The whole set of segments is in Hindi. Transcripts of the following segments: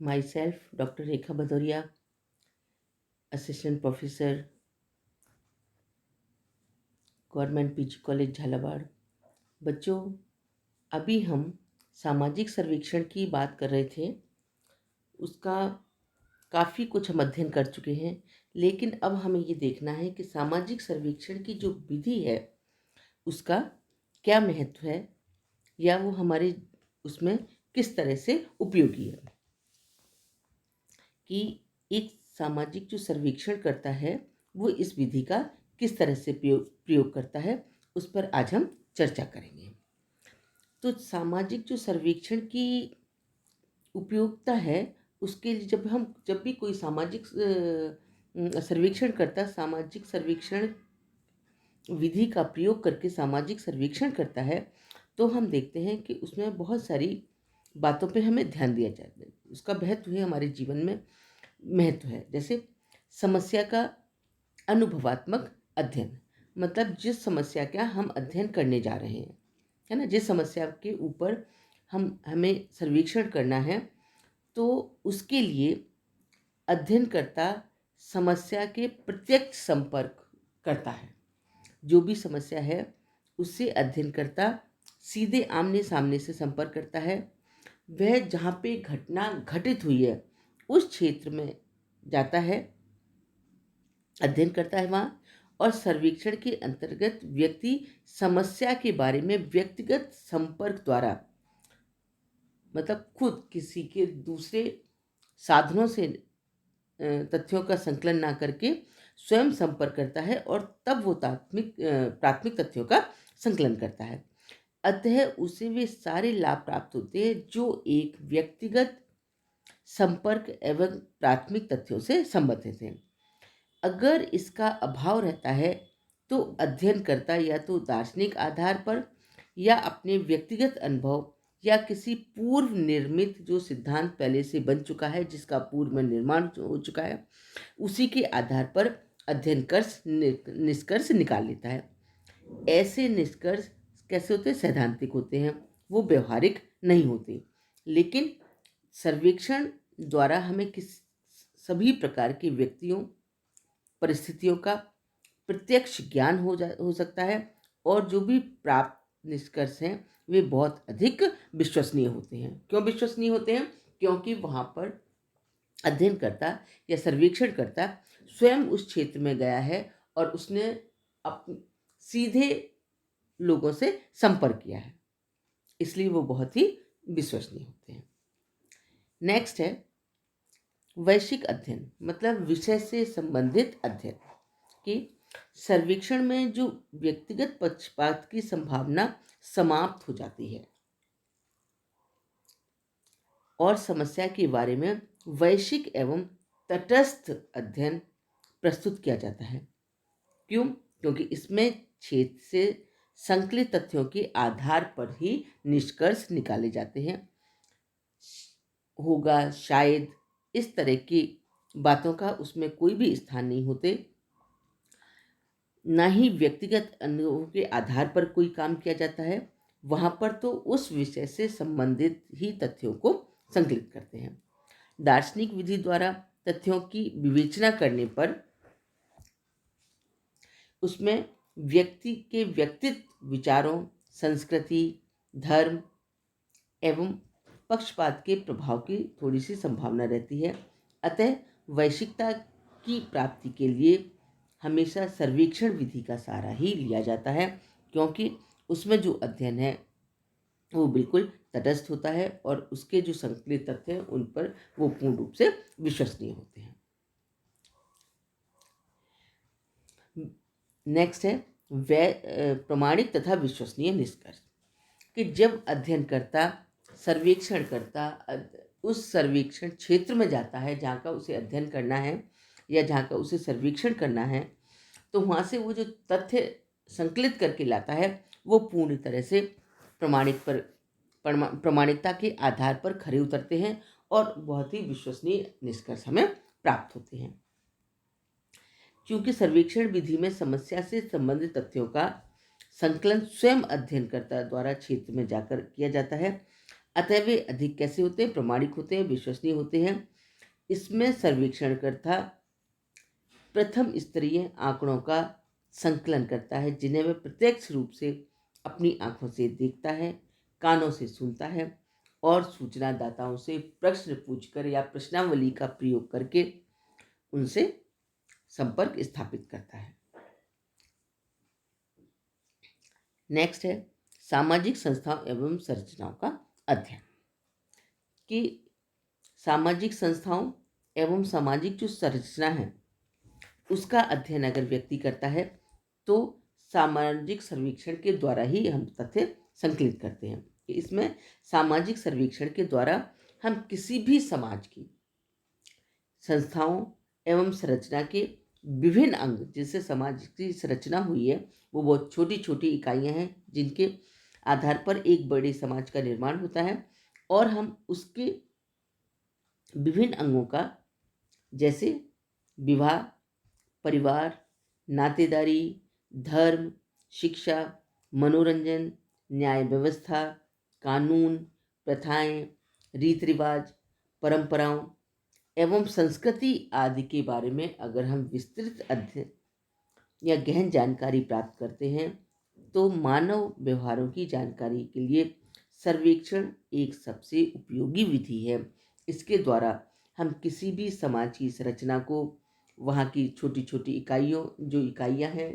Myself, Dr. Rekha Bhadoria, Assistant Professor, government PG college Jhalawar. बच्चों, अभी हम सामाजिक सर्वेक्षण की बात कर रहे थे। उसका काफ़ी कुछ हम अध्ययन कर चुके हैं, लेकिन अब हमें ये देखना है कि सामाजिक सर्वेक्षण की जो विधि है उसका क्या महत्व है, या वो हमारे उसमें किस तरह से उपयोगी है। कि एक सामाजिक जो सर्वेक्षण करता है वो इस विधि का किस तरह से प्रयोग करता है, उस पर आज हम चर्चा करेंगे। तो सामाजिक जो सर्वेक्षण की उपयोगिता है, उसके लिए जब भी कोई सामाजिक सर्वेक्षण करता, सामाजिक सर्वेक्षण विधि का प्रयोग करके सामाजिक सर्वेक्षण करता है, तो हम देखते हैं कि उसमें बहुत सारी बातों पे हमें ध्यान दिया जाता है। उसका महत्व है, हमारे जीवन में महत्व है। जैसे समस्या का अनुभवात्मक अध्ययन, मतलब जिस समस्या का हम अध्ययन करने जा रहे हैं, है ना, जिस समस्या के ऊपर हमें सर्वेक्षण करना है, तो उसके लिए अध्ययनकर्ता समस्या के प्रत्यक्ष संपर्क करता है। जो भी समस्या है उससे अध्ययनकर्ता सीधे आमने सामने से संपर्क करता है। वह जहाँ पे घटना घटित हुई है उस क्षेत्र में जाता है, अध्ययन करता है वहाँ, और सर्वेक्षण के अंतर्गत व्यक्ति समस्या के बारे में व्यक्तिगत संपर्क द्वारा, मतलब खुद किसी के दूसरे साधनों से तथ्यों का संकलन ना करके स्वयं संपर्क करता है, और तब वो प्राथमिक तथ्यों का संकलन करता है। अतः उसे वे सारे लाभ प्राप्त होते हैं जो एक व्यक्तिगत संपर्क एवं प्राथमिक तथ्यों से संबंधित हैं। अगर इसका अभाव रहता है तो अध्ययनकर्ता या तो दार्शनिक आधार पर या अपने व्यक्तिगत अनुभव या किसी पूर्व निर्मित जो सिद्धांत पहले से बन चुका है, जिसका पूर्व में निर्माण हो चुका है, उसी के आधार पर निष्कर्ष निकाल लेता है। ऐसे निष्कर्ष कैसे होते हैं? सैद्धांतिक होते हैं, वो व्यवहारिक नहीं होते। लेकिन सर्वेक्षण द्वारा हमें सभी प्रकार के व्यक्तियों, परिस्थितियों का प्रत्यक्ष ज्ञान हो सकता है, और जो भी प्राप्त निष्कर्ष हैं वे बहुत अधिक विश्वसनीय होते हैं। क्यों विश्वसनीय होते हैं? क्योंकि वहाँ पर अध्ययनकर्ता या सर्वेक्षणकर्ता स्वयं उस क्षेत्र में गया है और उसने सीधे लोगों से संपर्क किया है, इसलिए वो बहुत ही विश्वसनीय होते हैं। नेक्स्ट है वैश्विक अध्ययन, मतलब विषय से संबंधित अध्ययन। कि सर्वेक्षण में जो व्यक्तिगत पक्षपात की संभावना समाप्त हो जाती है और समस्या के बारे में वैश्विक एवं तटस्थ अध्ययन प्रस्तुत किया जाता है। क्यों? क्योंकि इसमें क्षेत्र से संकलित तथ्यों के आधार पर ही निष्कर्ष निकाले जाते हैं। होगा शायद, इस तरह की बातों का उसमें कोई भी स्थान नहीं होते। ना ही व्यक्तिगत अनुभव के आधार पर कोई काम किया जाता है। वहाँ पर तो उस विषय से संबंधित ही तथ्यों को संकलित करते हैं। दार्शनिक विधि द्वारा तथ्यों की विवेचना करने पर उसमें व्यक्ति के व्यक्तित्व, विचारों, संस्कृति, धर्म एवं पक्षपात के प्रभाव की थोड़ी सी संभावना रहती है। अतः वैश्विकता की प्राप्ति के लिए हमेशा सर्वेक्षण विधि का सहारा ही लिया जाता है, क्योंकि उसमें जो अध्ययन है वो बिल्कुल तटस्थ होता है और उसके जो संकलित तथ्य हैं उन पर वो पूर्ण रूप से विश्वसनीय होते हैं। नेक्स्ट है प्रमाणित तथा विश्वसनीय निष्कर्ष। कि जब अध्ययनकर्ता, सर्वेक्षणकर्ता उस सर्वेक्षण क्षेत्र में जाता है जहाँ का उसे अध्ययन करना है या जहाँ का उसे सर्वेक्षण करना है, तो वहाँ से वो जो तथ्य संकलित करके लाता है वो पूर्ण तरह से प्रमाणिकता के आधार पर खरे उतरते हैं और बहुत ही विश्वसनीय निष्कर्ष हमें प्राप्त होते हैं। क्योंकि सर्वेक्षण विधि में समस्या से संबंधित तथ्यों का संकलन स्वयं अध्ययनकर्ता द्वारा क्षेत्र में जाकर किया जाता है, अतः वे अधिक कैसे होते हैं? प्रामाणिक होते हैं, विश्वसनीय होते हैं। इसमें सर्वेक्षणकर्ता प्रथम स्तरीय आंकड़ों का संकलन करता है, जिन्हें वह प्रत्यक्ष रूप से अपनी आंखों से देखता है, कानों से सुनता है और सूचनादाताओं से प्रश्न पूछकर या प्रश्नावली का प्रयोग करके उनसे संपर्क स्थापित करता है। नेक्स्ट है सामाजिक संस्थाओं एवं संरचनाओं का अध्ययन। कि सामाजिक संस्थाओं एवं सामाजिक जो संरचना है उसका अध्ययन अगर व्यक्ति करता है तो सामाजिक सर्वेक्षण के द्वारा ही हम तथ्य संकलित करते हैं। इसमें सामाजिक सर्वेक्षण के द्वारा हम किसी भी समाज की संस्थाओं एवं संरचना के विभिन्न अंग, जिससे समाज की संरचना हुई है वो बहुत छोटी छोटी इकाइयां हैं जिनके आधार पर एक बड़े समाज का निर्माण होता है, और हम उसके विभिन्न अंगों का, जैसे विवाह, परिवार, नातेदारी, धर्म, शिक्षा, मनोरंजन, न्याय व्यवस्था, कानून, प्रथाएं, रीति रिवाज, परंपराओं एवं संस्कृति आदि के बारे में अगर हम विस्तृत अध्ययन या गहन जानकारी प्राप्त करते हैं तो मानव व्यवहारों की जानकारी के लिए सर्वेक्षण एक सबसे उपयोगी विधि है। इसके द्वारा हम किसी भी समाज की संरचना को, वहाँ की छोटी छोटी इकाइयाँ हैं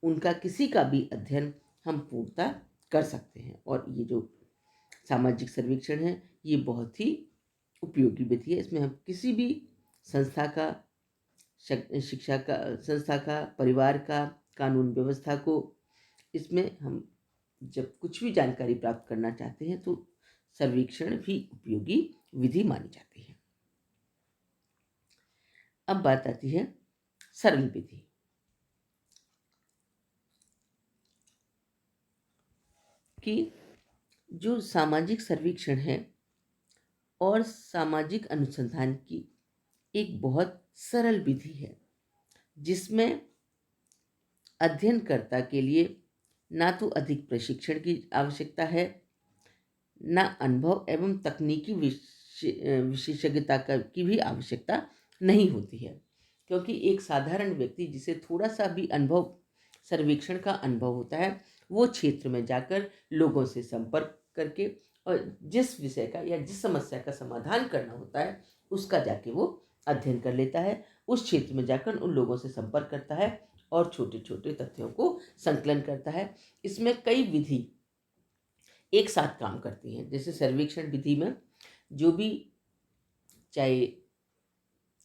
उनका किसी का भी अध्ययन हम पूर्णतः कर सकते हैं। और ये जो सामाजिक सर्वेक्षण है ये बहुत ही उपयोगी विधि है। इसमें हम किसी भी संस्था का, शिक्षा का संस्था का, परिवार का, कानून व्यवस्था को, इसमें हम जब कुछ भी जानकारी प्राप्त करना चाहते हैं तो सर्वेक्षण भी उपयोगी विधि मानी जाती है। अब बात आती है सरल विधि कि जो सामाजिक सर्वेक्षण है और सामाजिक अनुसंधान की एक बहुत सरल विधि है, जिसमें अध्ययनकर्ता के लिए ना तो अधिक प्रशिक्षण की आवश्यकता है, ना अनुभव एवं तकनीकी विशेषज्ञता की भी आवश्यकता नहीं होती है। क्योंकि एक साधारण व्यक्ति जिसे थोड़ा सा भी सर्वेक्षण का अनुभव होता है, वो क्षेत्र में जाकर लोगों से संपर्क करके और जिस विषय का या जिस समस्या का समाधान करना होता है उसका जाके वो अध्ययन कर लेता है, उस क्षेत्र में जाकर उन लोगों से संपर्क करता है और छोटे छोटे तथ्यों को संकलन करता है। इसमें कई विधि एक साथ काम करती हैं। जैसे सर्वेक्षण विधि में जो भी, चाहे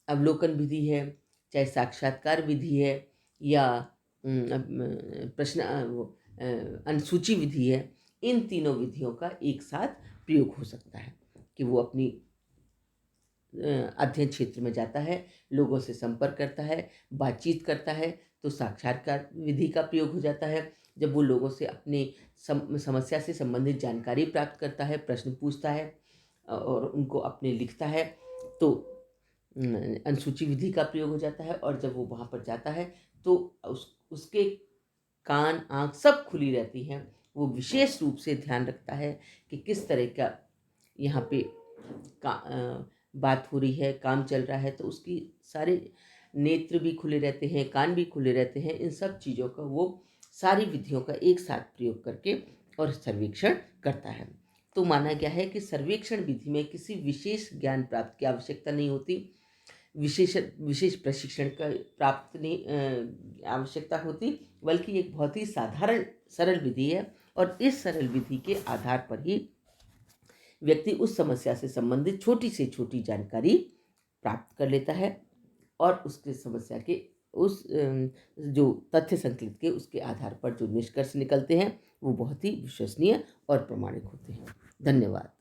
अवलोकन विधि है, चाहे साक्षात्कार विधि है, या प्रश्न अनुसूची विधि है, इन तीनों विधियों का एक साथ प्रयोग हो सकता है कि वो अपनी अध्ययन क्षेत्र में जाता है, लोगों से संपर्क करता है, बातचीत करता है, तो साक्षात्कार विधि का प्रयोग हो जाता है। जब वो लोगों से अपनी समस्या से संबंधित जानकारी प्राप्त करता है, प्रश्न पूछता है और उनको अपने लिखता है, तो अनुसूची विधि का प्रयोग हो जाता है। और जब वो वहाँ पर जाता है तो उसके कान, आँख सब खुली रहती हैं। वो विशेष रूप से ध्यान रखता है कि किस तरह का यहाँ पे बात हो रही है, काम चल रहा है, तो उसकी सारे नेत्र भी खुले रहते हैं, कान भी खुले रहते हैं। इन सब चीज़ों का वो सारी विधियों का एक साथ प्रयोग करके और सर्वेक्षण करता है। तो माना गया है कि सर्वेक्षण विधि में किसी विशेष ज्ञान प्राप्त की आवश्यकता नहीं होती, विशेष प्रशिक्षण का प्राप्त नहीं आवश्यकता होती, बल्कि एक बहुत ही साधारण सरल विधि है। और इस सरल विधि के आधार पर ही व्यक्ति उस समस्या से संबंधित छोटी से छोटी जानकारी प्राप्त कर लेता है और उसके समस्या के उस जो तथ्य संकलित के उसके आधार पर जो निष्कर्ष निकलते हैं वो बहुत ही विश्वसनीय और प्रामाणिक होते हैं। धन्यवाद।